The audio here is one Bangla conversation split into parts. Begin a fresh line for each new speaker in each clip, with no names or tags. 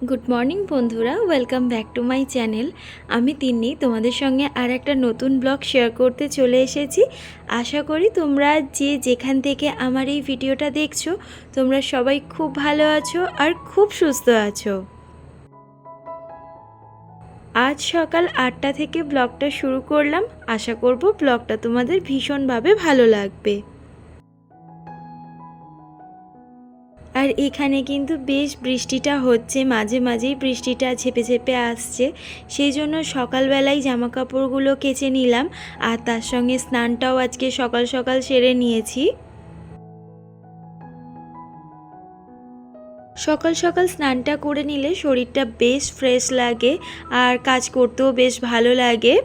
গুড মর্নিং বন্ধুরা, welcome back to my channel. আমি তিন্নি তোমাদের সঙ্গে আর একটা নতুন ব্লগ শেয়ার করতে চলে এসেছি। আশা করি তোমরা যে যেখান থেকে আমার এই ভিডিওটা দেখছো তোমরা সবাই খুব ভালো আছো আর খুব সুস্থ আছো। আজ সকাল 8টা থেকে ব্লগটা শুরু করলাম। আশা করব ব্লগটা তোমাদের ভীষণভাবে ভালো লাগবে। আর এখানে কিন্তু বেশ বৃষ্টিটা হচ্ছে, মাঝে মাঝেই বৃষ্টিটা ঝেপে ঝেপে আসছে। সেই জন্য সকালবেলায় জামা কাপড়গুলো কেচে নিলাম আর তার সঙ্গে স্নানটাও আজকে সকাল সকাল সেরে নিয়েছি। সকাল সকাল স্নানটা করে নিলে শরীরটা বেশ ফ্রেশ লাগে আর কাজ করতেও বেশ ভালো লাগে।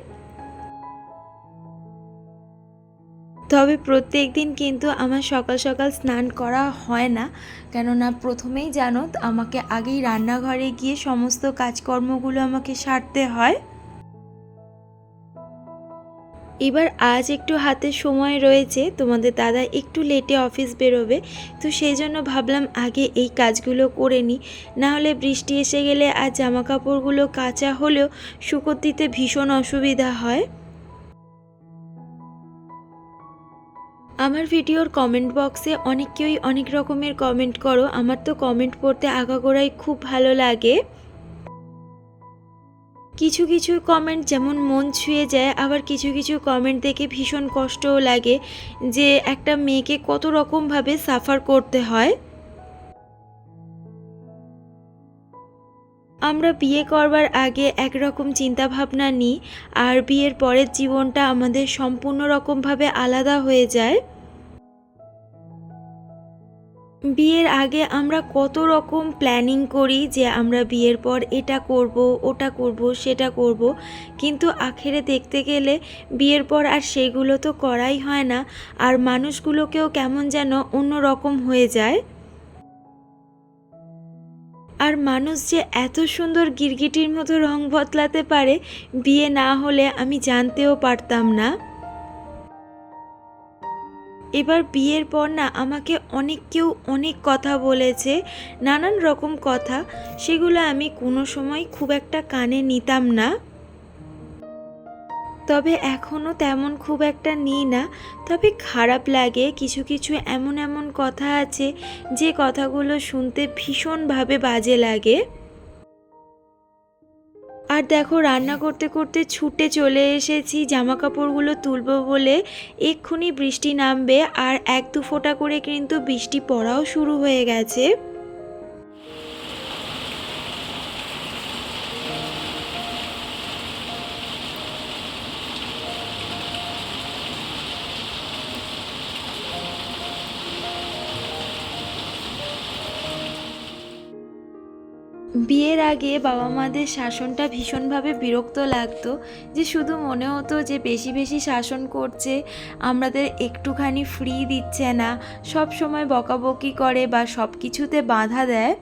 তবে প্রত্যেক দিন কিন্তু আমার সকাল সকাল স্নান করা হয় না, কেননা প্রথমেই জানো আমাকে আগেই রান্নাঘরে গিয়ে সমস্ত কাজকর্মগুলো আমাকে সারতে হয়। এবার আজ একটু হাতে সময় রয়েছে, তোমাদের দাদা একটু লেটে অফিস বেরোবে, তো সেই জন্য ভাবলাম আগে এই কাজগুলো করে নিই। নাহলে বৃষ্টি এসে গেলে আর জামা কাপড়গুলো কাচা হলেও শুকোতে দিতে ভীষণ অসুবিধা হয়। আমার ভিডিওর কমেন্ট বক্সে অনেকেই অনেক রকমের কমেন্ট করো, আমার তো কমেন্ট পড়তে আগাগোড়াই খুব ভালো লাগে। কিছু কিছু কমেন্ট যেমন মন ছুঁয়ে যায়, আবার কিছু কিছু কমেন্ট দেখে ভীষণ কষ্টও লাগে যে একটা মেয়েকে কত রকমভাবে সাফার করতে হয়। আমরা বিয়ে করবার আগে একরকম চিন্তা ভাবনা নিই, আর বিয়ের পরের জীবনটা আমাদের সম্পূর্ণ রকমভাবে আলাদা হয়ে যায়। বিয়ের আগে আমরা কত রকম প্ল্যানিং করি যে আমরা বিয়ের পর এটা করব, ওটা করব, সেটা করব, কিন্তু আখেরে দেখতে গেলে বিয়ের পর আর সেগুলো তো করাই হয় না, আর মানুষগুলোকেও কেমন যেন অন্য রকম হয়ে যায়। আর মানুষ যে এত সুন্দর গিরগিটির মতো রং বদলাতে পারে, বিয়ে না হলে আমি জানতেও পারতাম না। এবার বিয়ের পর না আমাকে কেউ অনেক কথা বলেছে, নানান রকম কথা, সেগুলো আমি কোনো সময় খুব একটা কানে নিতাম না। তবে এখনও তেমন খুব একটা নিই না। তবে খারাপ লাগে, কিছু কিছু এমন এমন কথা আছে যে কথাগুলো শুনতে ভীষণভাবে বাজে লাগে। আর দেখো রান্না করতে করতে ছুটে চলে এসেছি জামা কাপড়গুলো তুলবো বলে। এক্ষুনি বৃষ্টি নামবে আর এক দু ফোঁটা করে কিন্তু বৃষ্টি পড়াও শুরু হয়ে গেছে। বিয়ের আগে বাবা মাদের শাসনটা ভীষণভাবে বিরক্ত লাগতো, যে শুধু মনে হতো যে বেশি বেশি শাসন করছে, আমাদের একটুখানি ফ্রি দিচ্ছে না, সব সময় বকাবকি করে বা সব কিছুতে বাধা দেয়।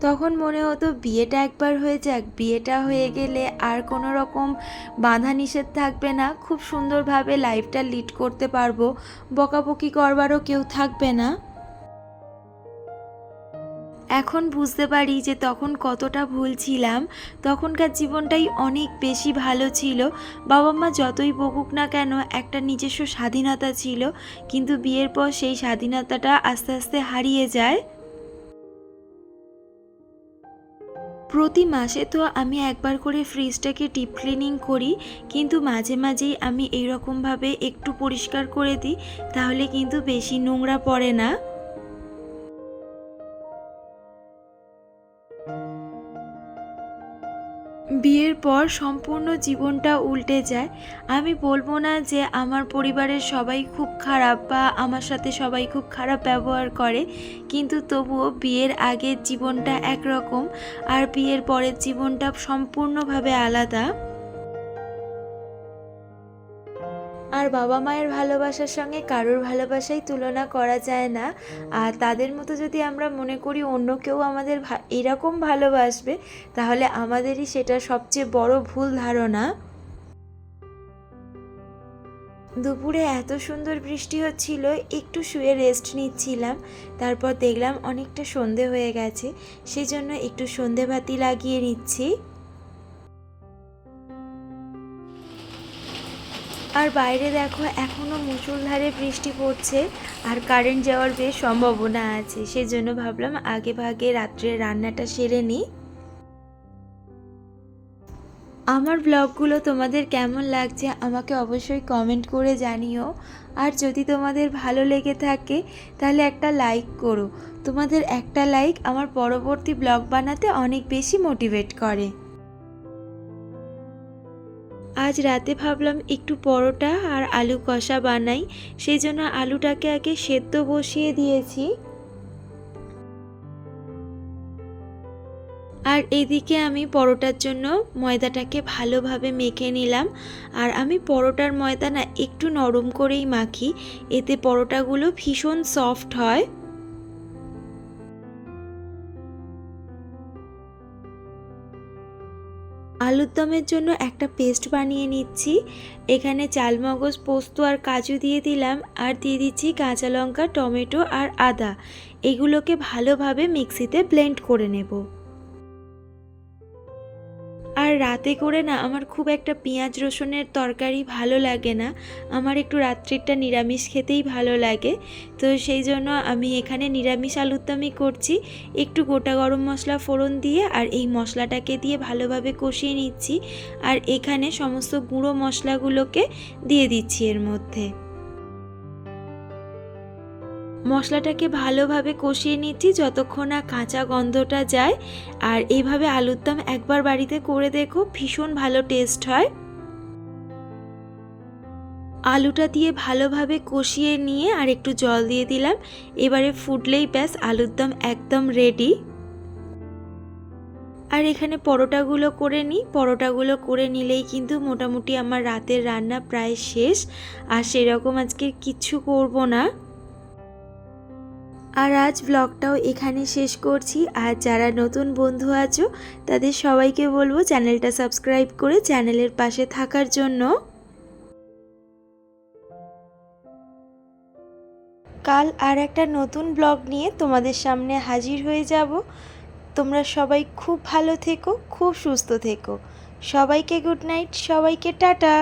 তখন মনে হতো বিয়েটা একবার হয়ে যাক, বিয়েটা হয়ে গেলে আর কোনো রকম বাধা নিষেধ থাকবে না, খুব সুন্দরভাবে লাইফটা লিড করতে পারবো, বকাবকি করবারও কেউ থাকবে না। এখন বুঝতে পারি যে তখন কতটা ভুল ছিলাম। তখনকার জীবনটাই অনেক বেশি ভালো ছিল। বাবা মা যতই বকুক না কেন একটা নিজস্ব স্বাধীনতা ছিল, কিন্তু বিয়ের পর সেই স্বাধীনতাটা আস্তে আস্তে হারিয়ে যায়। প্রতি মাসে তো আমি একবার করে ফ্রিজটাকে ডিপ ক্লিনিং করি, কিন্তু মাঝে মাঝেই আমি এইরকমভাবে একটু পরিষ্কার করে দিই, তাহলে কিন্তু বেশি নোংরা পড়ে না। বিয়ের পর সম্পূর্ণ জীবনটা উল্টে যায়। আমি বলবো না যে আমার পরিবারের সবাই খুব খারাপ বা আমার সাথে সবাই খুব খারাপ ব্যবহার করে, কিন্তু তবুও বিয়ের আগের জীবনটা একরকম আর বিয়ের পরের জীবনটা সম্পূর্ণভাবে আলাদা। আর বাবা মায়ের ভালোবাসার সঙ্গে কারোর ভালোবাসাই তুলনা করা যায় না। আর তাদের মতো যদি আমরা মনে করি অন্য কেউ আমাদের এরকম ভালোবাসবে, তাহলে আমাদেরই সেটা সবচেয়ে বড় ভুল ধারণা। দুপুরে এত সুন্দর বৃষ্টি হচ্ছিল, একটু শুয়ে রেস্ট নিচ্ছিলাম। তারপর দেখলাম অনেকটা সন্ধে হয়ে গেছে, সেই জন্য একটু সন্ধেবাতি লাগিয়ে নিচ্ছি। আর বাইরে দেখো এখনও মুষলধারে বৃষ্টি পড়ছে, আর কারেন্ট যাওয়ার বেশ সম্ভাবনা আছে। সেজন্য ভাবলাম আগে ভাগে রাত্রে রান্নাটা সেরে নিই। আমার ব্লগগুলো তোমাদের কেমন লাগছে আমাকে অবশ্যই কমেন্ট করে জানিও। আর যদি তোমাদের ভালো লেগে থাকে তাহলে একটা লাইক করো। তোমাদের একটা লাইক আমার পরবর্তী ব্লগ বানাতে অনেক বেশি মোটিভেট করে। আজ রাতে ভাবলাম একটু পরোটা আর আলু কষা বানাই, সেই জন্য আলুটাকে আগে সেদ্ধ বসিয়ে দিয়েছি। আর এদিকে আমি পরোটার জন্য ময়দাটাকে ভালোভাবে মেখে নিলাম। আর আমি পরোটার ময়দা না একটু নরম করেই মাখি, এতে পরোটাগুলো ভীষণ সফট হয়। আলুর দমের জন্য একটা পেস্ট বানিয়ে নিচ্ছি। এখানে চালমগজ, পোস্ত আর কাজু দিয়ে দিলাম, আর দিয়ে দিচ্ছি কাঁচা লঙ্কা, টমেটো আর আদা। এগুলোকে ভালোভাবে মিক্সিতে ব্লেন্ড করে নেব। আর রাতে করে না আমার খুব একটা পেঁয়াজ রসুনের তরকারি ভালো লাগে না, আমার একটু রাত্রিরটা নিরামিষ খেতেই ভালো লাগে। তো সেই জন্য আমি এখানে নিরামিষ আলুর দমই করছি। একটু গোটা গরম মশলা ফোড়ন দিয়ে আর এই মশলাটাকে দিয়ে ভালোভাবে কষিয়ে নিচ্ছি। আর এখানে সমস্ত গুঁড়ো মশলাগুলোকে দিয়ে দিচ্ছি এর মধ্যে। মশলাটাকে ভালোভাবে কষিয়ে নিচ্ছি যতক্ষণ না কাঁচা গন্ধটা যায়। আর এইভাবে আলুর দম একবার বাড়িতে করে দেখো, ভীষণ ভালো টেস্ট হয়। আলুটা দিয়ে ভালোভাবে কষিয়ে নিয়ে আর একটু জল দিয়ে দিলাম। এবারে ফুটলেই ব্যাস আলুর দম একদম রেডি। আর এখানে পরোটাগুলো করে নিই। পরোটাগুলো করে নিলেই কিন্তু মোটামুটি আমার রাতের রান্না প্রায় শেষ। আর সেরকম আজকে কিচ্ছু করব না। আর আজ ব্লগটাও এখানে শেষ করছি। আর যারা নতুন বন্ধু আছো তাদের সবাইকে বলবো চ্যানেলটা সাবস্ক্রাইব করে চ্যানেলের পাশে থাকার জন্য। কাল আর একটা নতুন ব্লগ নিয়ে তোমাদের সামনে হাজির হয়ে যাব। তোমরা সবাই খুব ভালো থেকো, খুব সুস্থ থেকো। সবাইকে গুড নাইট, সবাইকে টাটা।